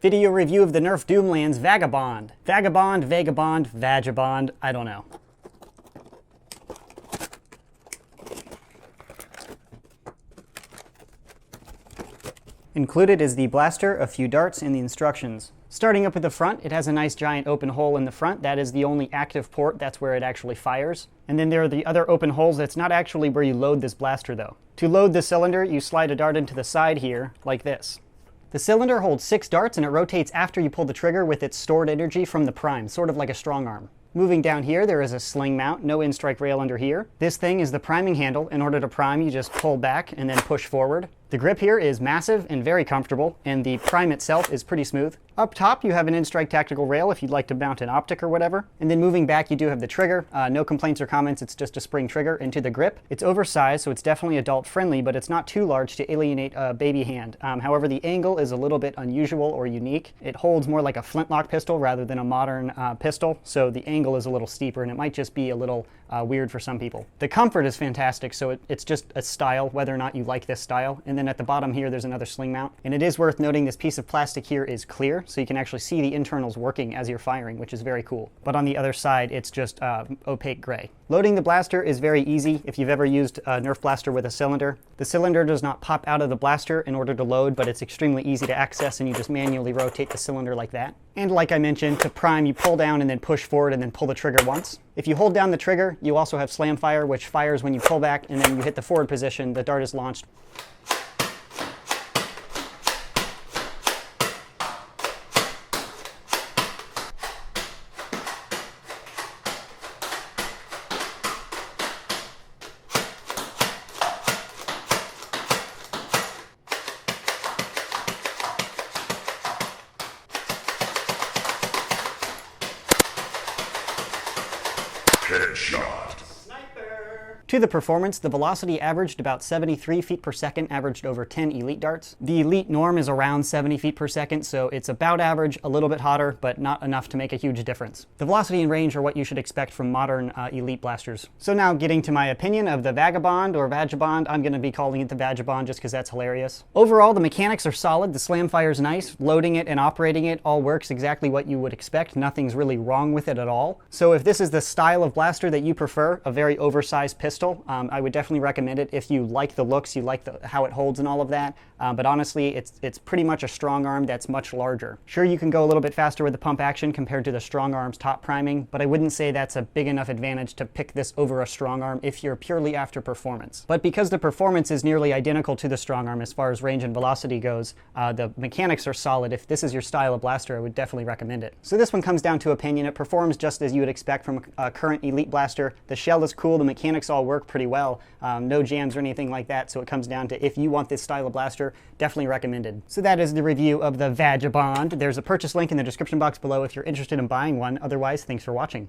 Video review of the Nerf Doomlands Vagabond. Vagabond, Vagabond, I don't know. Included is the blaster, a few darts, and the instructions. Starting up at the front, it has a nice giant open hole in the front. That is the only active port. That's where it actually fires. And then there are the other open holes. That's not actually where you load this blaster though. To load the cylinder, you slide a dart into the side here, like this. The cylinder holds 6 darts and it rotates after you pull the trigger with its stored energy from the prime, sort of like a strong arm. Moving down here, there is a sling mount, no in-strike rail under here. This thing is the priming handle. In order to prime, you just pull back and then push forward. The grip here is massive and very comfortable, and the prime itself is pretty smooth. Up top, you have an in-strike tactical rail if you'd like to mount an optic or whatever. And then moving back, you do have the trigger. No complaints or comments, it's just a spring trigger into the grip. It's oversized, so it's definitely adult friendly, but it's not too large to alienate a baby hand. However, the angle is a little bit unusual or unique. It holds more like a flintlock pistol rather than a modern pistol, so the angle is a little steeper, and it might just be a little weird for some people. The comfort is fantastic, so it's just a style, whether or not you like this style. And then at the bottom here, there's another sling mount. And it is worth noting this piece of plastic here is clear, so you can actually see the internals working as you're firing, which is very cool. But on the other side, it's just opaque gray. Loading the blaster is very easy if you've ever used a Nerf blaster with a cylinder. The cylinder does not pop out of the blaster in order to load, but it's extremely easy to access, and you just manually rotate the cylinder like that. And like I mentioned, to prime, you pull down and then push forward and then pull the trigger once. If you hold down the trigger, you also have slam fire, which fires when you pull back, and then you hit the forward position, the dart is launched. Headshot. To the performance, the velocity averaged about 73 feet per second, averaged over 10 elite darts. The elite norm is around 70 feet per second, so it's about average, a little bit hotter, but not enough to make a huge difference. The velocity and range are what you should expect from modern elite blasters. So now getting to my opinion of the Vagabond or Vagabond, I'm going to be calling it the Vagabond just because that's hilarious. Overall, the mechanics are solid, the slam fire is nice, loading it and operating it all works exactly what you would expect, nothing's really wrong with it at all. So if this is the style of blaster that you prefer, a very oversized pistol, I would definitely recommend it if you like the looks, you like how it holds and all of that. But honestly, it's pretty much a strong arm that's much larger. Sure, you can go a little bit faster with the pump action compared to the strong arm's top priming, but I wouldn't say that's a big enough advantage to pick this over a strong arm if you're purely after performance. But because the performance is nearly identical to the strong arm as far as range and velocity goes, the mechanics are solid. If this is your style of blaster, I would definitely recommend it. So this one comes down to opinion. It performs just as you would expect from a current elite blaster. The shell is cool, the mechanics all work pretty well, no jams or anything like that, so it comes down to if you want this style of blaster, definitely recommended. So that is the review of the Vagabond. There's a purchase link in the description box below if you're interested in buying one. Otherwise, thanks for watching.